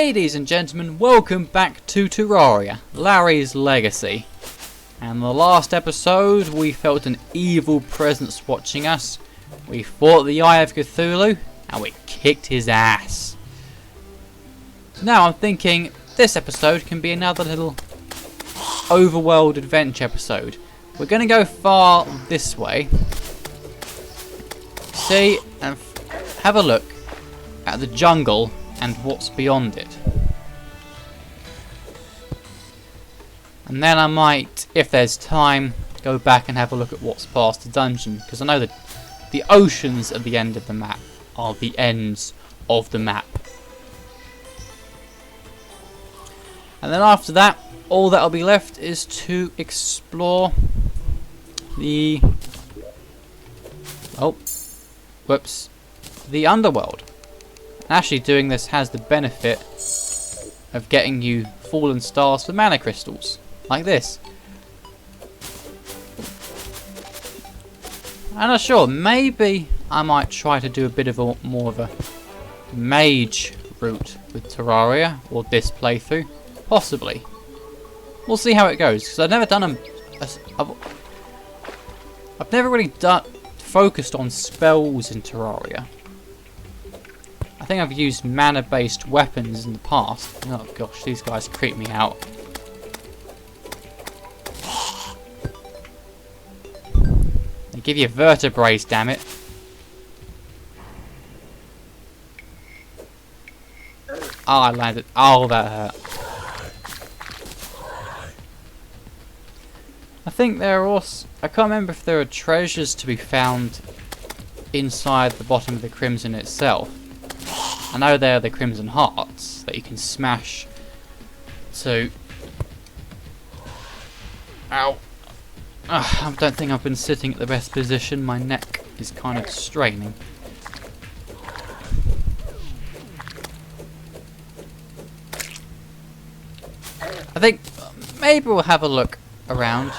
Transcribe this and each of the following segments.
Ladies and gentlemen, welcome back to Terraria, Larry's Legacy. And in the last episode, we felt an evil presence watching us. We fought the Eye of Cthulhu, and we kicked his ass. Now I'm thinking this episode can be another little overworld adventure episode. We're going to go far this way. See and have a look at the jungle and what's beyond it. And then I might, if there's time, go back and have a look at what's past the dungeon, because I know that the oceans at the end of the map are the ends of the map. And then after that, all that'll be left is to explore the the underworld. Actually, doing this has the benefit of getting you fallen stars for mana crystals, like this. I'm not sure, maybe I might try to do a bit of a more of a mage route with Terraria, or this playthrough, possibly. We'll see how it goes, because I've never done I've never really focused on spells in Terraria. I think I've used mana-based weapons in the past. Oh gosh, these guys creep me out. They give you vertebrae, damn it. Oh, I landed. Oh, that hurt. I think there are also... I can't remember if there are treasures to be found inside the bottom of the Crimson itself. I know there are the Crimson Hearts that you can smash to... Ow! I don't think I've been sitting at the best position. My neck is kind of straining. I think maybe we'll have a look around.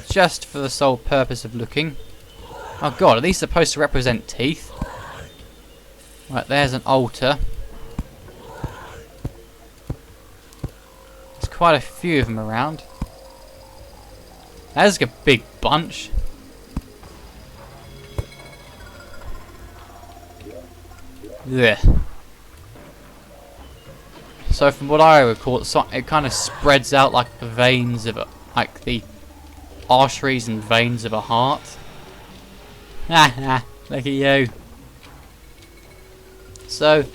Just for the sole purpose of looking. Oh god, are these supposed to represent teeth? Right, there's an altar. There's quite a few of them around. There's a big bunch. Yeah. So from what I recall, it kind of spreads out like the veins of like the arteries and veins of a heart. Haha, look at you. So,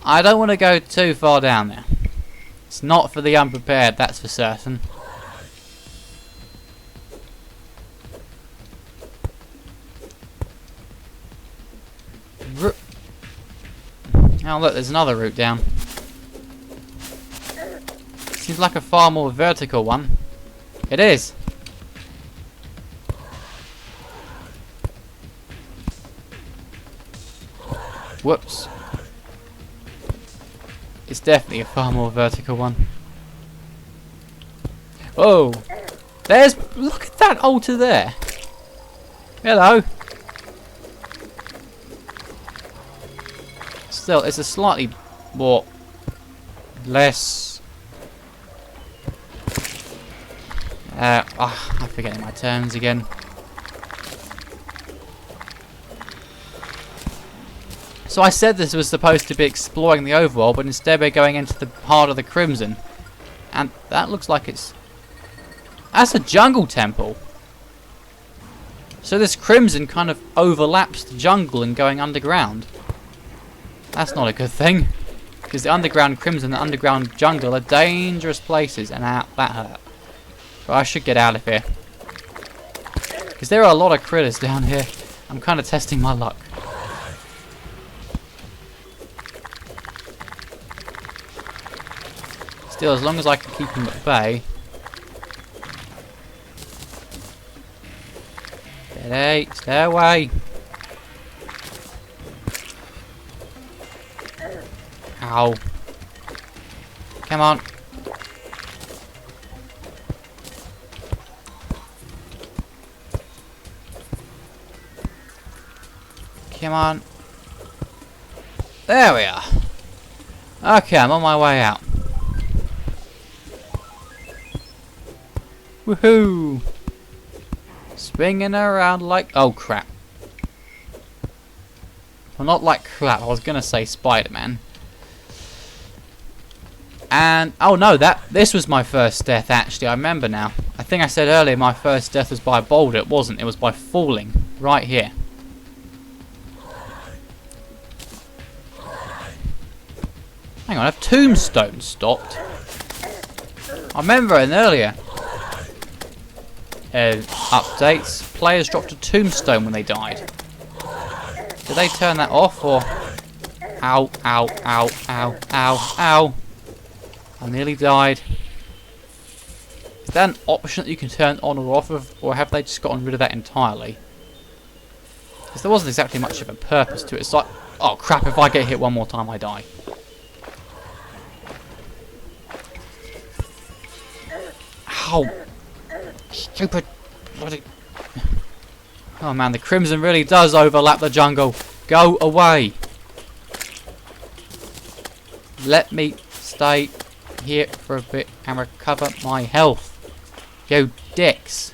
I don't want to go too far down there. It's not for the unprepared, that's for certain. Oh look, there's another route down. Seems like a far more vertical one. It is. Whoops. It's definitely a far more vertical one. Oh! There's... Look at that altar there! Hello! Still, it's a slightly more... less... I'm forgetting my terms again. So I said this was supposed to be exploring the overworld, but instead we're going into the heart of the Crimson. And that looks like it's... That's a jungle temple. So this Crimson kind of overlaps the jungle and going underground. That's not a good thing. Because the underground Crimson and the underground jungle are dangerous places, and that hurt. But I should get out of here. Because there are a lot of critters down here. I'm kind of testing my luck. Still, as long as I can keep them at bay. Steady, stay away. Ow. Come on. Come on. There we are. Okay, I'm on my way out. Woohoo! Swinging around like... Oh, crap. Well, not like crap. I was going to say Spider-Man. And... Oh, no. This was my first death, actually. I remember now. I think I said earlier my first death was by a boulder. It wasn't. It was by falling. Right here. Hang on. Have tombstones stopped? I remember in earlier... updates, players dropped a tombstone when they died. Did they turn that off or... Ow, ow, ow, ow, ow, ow. I nearly died. Is that an option that you can turn on or off of, or have they just gotten rid of that entirely? Because there wasn't exactly much of a purpose to it. It's like, oh crap, if I get hit one more time I die. Ow. Stupid bloody... Oh man, the crimson really does overlap the jungle. Go away. Let me stay here for a bit and recover my health. You dicks.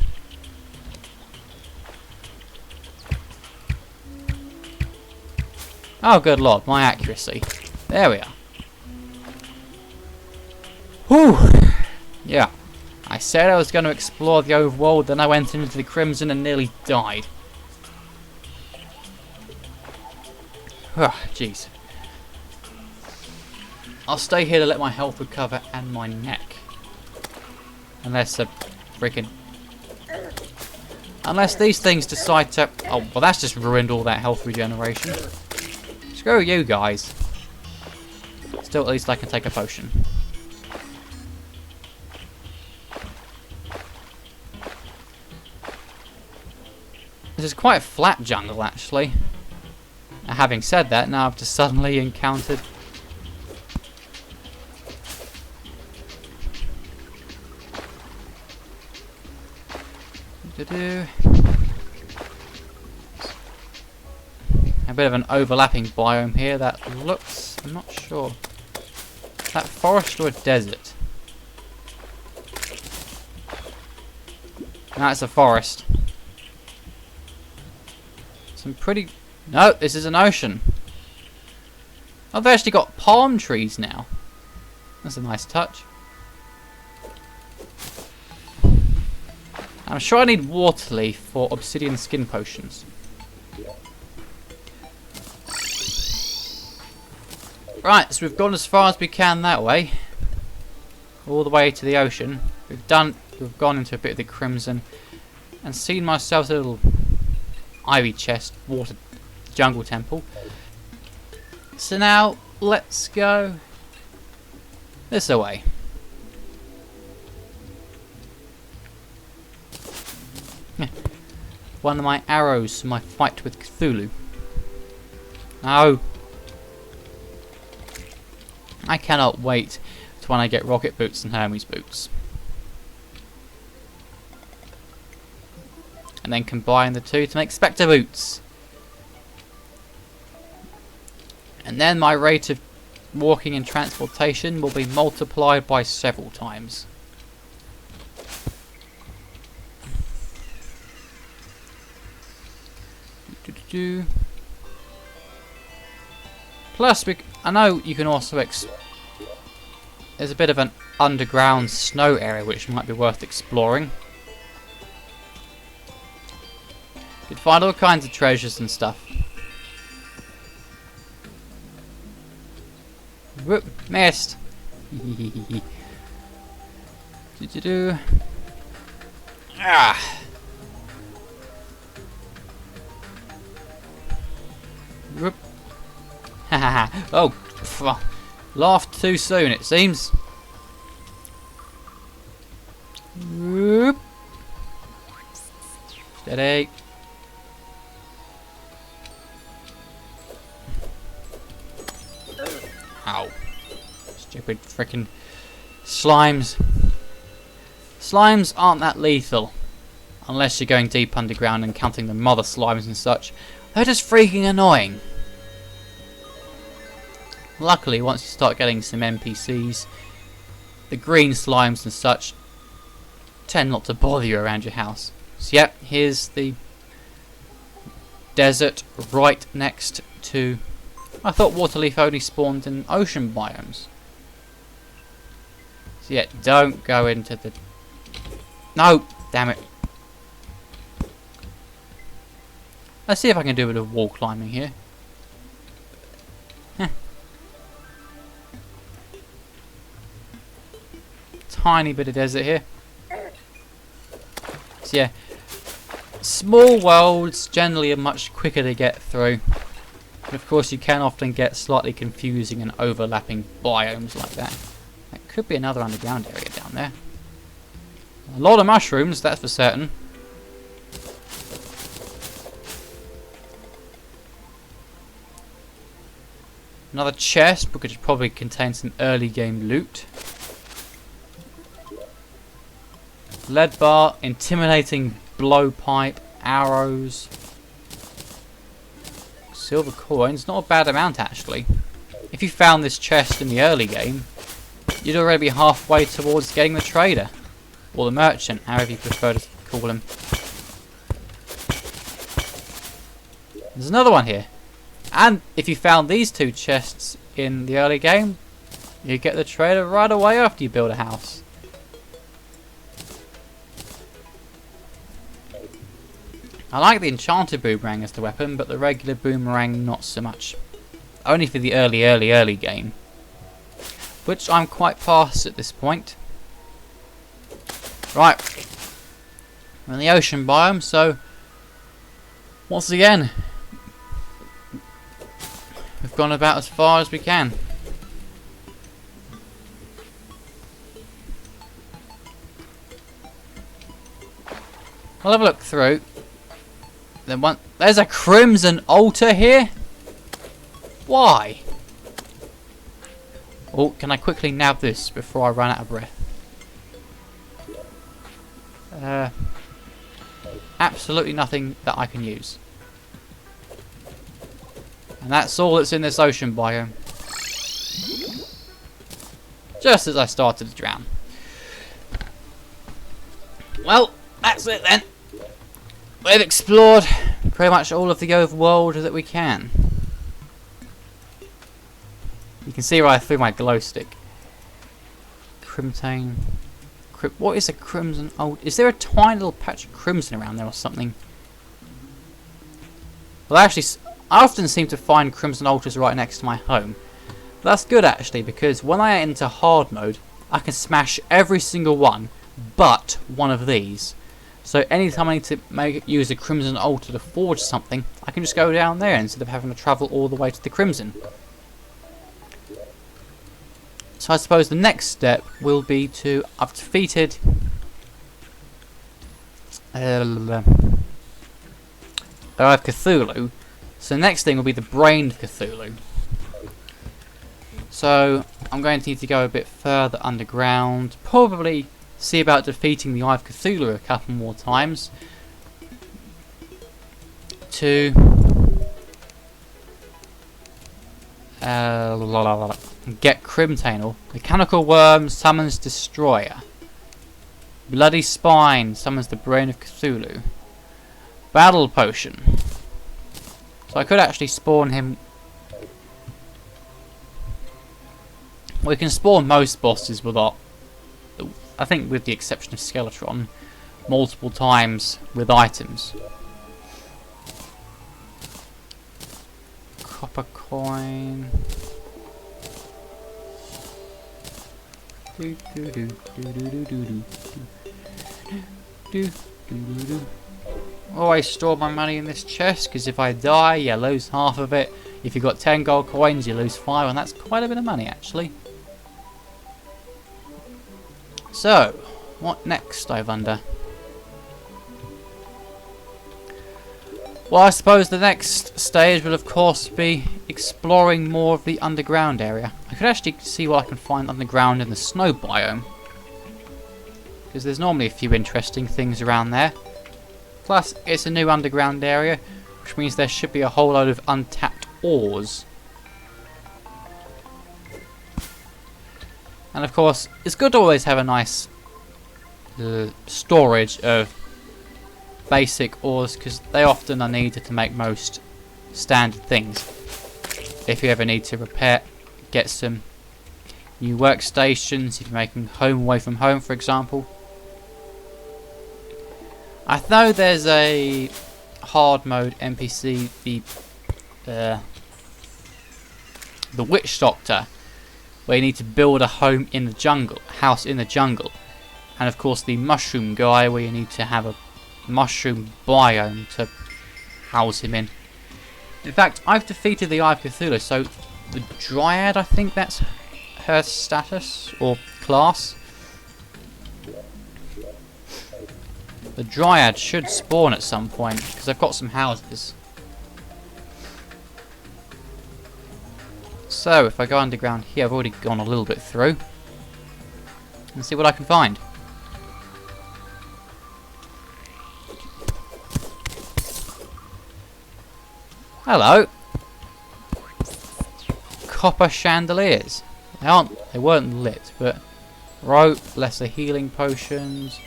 Oh good lord, my accuracy. There we are. Whew. Yeah. I said I was going to explore the overworld, then I went into the Crimson and nearly died. Jeez. I'll stay here to let my health recover and my neck. Unless Unless these things decide to... Oh, well that's just ruined all that health regeneration. Screw you guys. Still, at least I can take a potion. This is quite a flat jungle, actually. Now, having said that, now I've just suddenly encountered... a bit of an overlapping biome here that looks... I'm not sure. Is that forest or a desert? No, it's a forest. Some pretty... No, this is an ocean. Oh, they've actually got palm trees now. That's a nice touch. I'm sure I need water leaf for obsidian skin potions. Right, so we've gone as far as we can that way. All the way to the ocean. We've gone into a bit of the crimson and seen myself a little ivy chest, water jungle temple. So now let's go this way. One of my arrows for my fight with Cthulhu. No. I cannot wait to when I get rocket boots and Hermes boots. And then combine the two to make Spectre boots. And then my rate of walking and transportation will be multiplied by several times. Plus, I know you can also there's a bit of an underground snow area which might be worth exploring. You'd find all kinds of treasures and stuff. Whoop, missed. Ah. Whoop. Oh, laughed too soon it seems. Whoop. Steady. Ow. Stupid frickin' slimes. Slimes aren't that lethal. Unless you're going deep underground and counting the mother slimes and such. They're just freaking annoying. Luckily, once you start getting some NPCs, the green slimes and such tend not to bother you around your house. So yep, here's the desert right next to... I thought waterleaf only spawned in ocean biomes. So yeah, don't go into the... No! Damn it. Let's see if I can do a bit of wall climbing here. Tiny bit of desert here. So yeah, small worlds generally are much quicker to get through. But of course you can often get slightly confusing and overlapping biomes like that. That could be another underground area down there. A lot of mushrooms, that's for certain. Another chest, which could probably contain some early game loot. Lead bar, intimidating blowpipe, arrows, silver coins. Not a bad amount actually. If you found this chest in the early game, you'd already be halfway towards getting the trader. Or the merchant, however you prefer to call him. There's another one here. And if you found these two chests in the early game, you get the trader right away after you build a house. I like the enchanted boomerang as the weapon, but the regular boomerang not so much. Only for the early game. Which I'm quite past at this point. Right. We're in the ocean biome, so once again, we've gone about as far as we can. I'll have a look through. There's a crimson altar here? Why? Oh, can I quickly nab this before I run out of breath? Absolutely nothing that I can use. And that's all that's in this ocean biome. Just as I started to drown. Well, that's it then. We've explored pretty much all of the overworld that we can. You can see where I threw my glow stick. Crimtane. What is a crimson old? Is there a tiny little patch of crimson around there or something? Well, actually, I often seem to find crimson altars right next to my home. But that's good actually, because when I enter hard mode, I can smash every single one, but one of these. So anytime I need to use a crimson altar to forge something, I can just go down there instead of having to travel all the way to the crimson. So I suppose the next step will be to... I've defeated... I have Cthulhu. So the next thing will be the brained Cthulhu. So I'm going to need to go a bit further underground. Probably see about defeating the Eye of Cthulhu a couple more times. To... get Crimtane. Mechanical Worm summons Destroyer. Bloody Spine summons the Brain of Cthulhu. Battle Potion. So I could actually spawn him. We can spawn most bosses without, I think with the exception of Skeletron, multiple times with items. Copper coin. Always store my money in this chest, because if I die, you lose half of it. If you've got 10 gold coins, you lose 5, and that's quite a bit of money actually. So, what next, I wonder? Well, I suppose the next stage will of course be exploring more of the underground area. I could actually see what I can find underground in the snow biome, because there's normally a few interesting things around there. Plus, it's a new underground area, which means there should be a whole load of untapped ores. And of course, it's good to always have a nice storage of basic ores, because they often are needed to make most standard things. If you ever need to repair, get some new workstations, if you're making home away from home, for example. I know there's a hard mode NPC, the Witch Doctor, where you need to build a home in the jungle, house in the jungle, and of course the mushroom guy, where you need to have a mushroom biome to house him in. In fact, I've defeated the Eye of Cthulhu, so the Dryad, I think that's her status or class. The Dryad should spawn at some point, because I've got some houses. So, if I go underground here, I've already gone a little bit through. And see what I can find. Hello. Copper chandeliers. They weren't lit, but rope, lesser healing potions.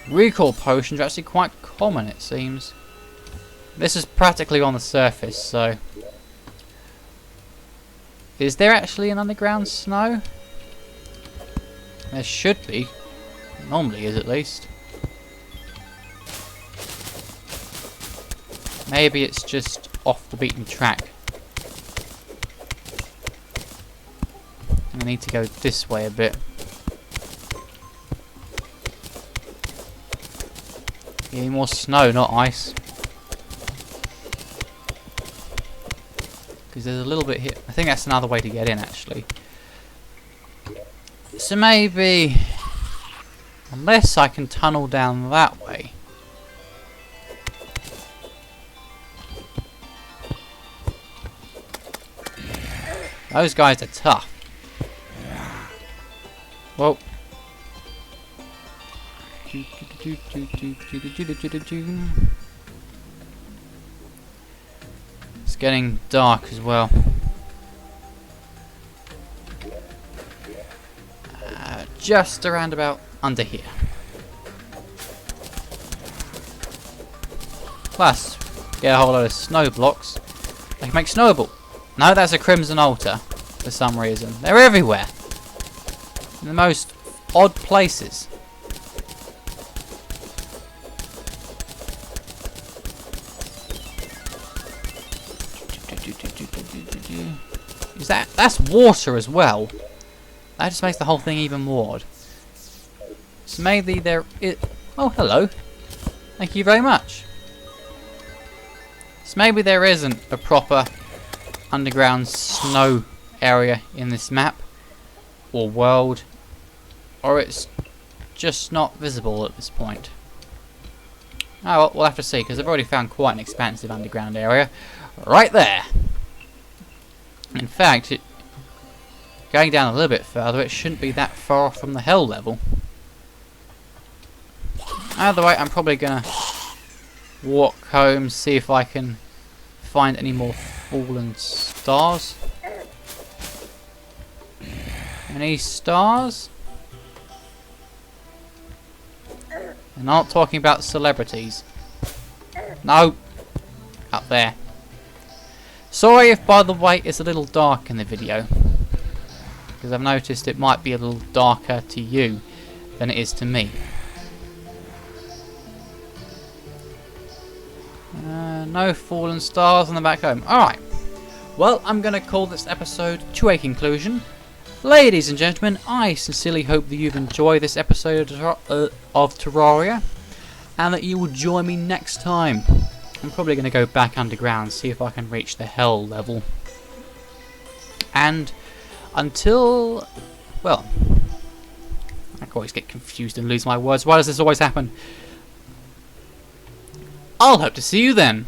Recall potions are actually quite common, it seems. This is practically on the surface, so... Is there actually an underground snow? There should be. Normally is, at least. Maybe it's just off the beaten track. I need to go this way a bit. Getting more snow, not ice. Because there's a little bit here. I think that's another way to get in, actually. So maybe... Unless I can tunnel down that way. Those guys are tough. Whoa. It's getting dark as well. Just around about under here. Plus, get a whole load of snow blocks. I can make snowball. No, that's a crimson altar for some reason. They're everywhere. In the most odd places. Is that's water as well? That just makes the whole thing even more odd. So maybe there is... Oh, hello. Thank you very much. So maybe there isn't a proper underground snow area in this map or world, or it's just not visible at this point. Oh well, we'll have to see, because I've already found quite an expansive underground area right there. In fact, going down a little bit further, it shouldn't be that far from the hell level. Either way, I'm probably gonna walk home, see if I can find any more fallen stars. Any stars? I'm not talking about celebrities. No. Up there. Sorry if, by the way, it's a little dark in the video. Because I've noticed it might be a little darker to you than it is to me. No fallen stars on the back home. Alright. Well, I'm going to call this episode to a conclusion. Ladies and gentlemen, I sincerely hope that you've enjoyed this episode of Terraria, and that you will join me next time. I'm probably going to go back underground, see if I can reach the hell level. And until... well, I always get confused and lose my words. Why does this always happen? I'll hope to see you then.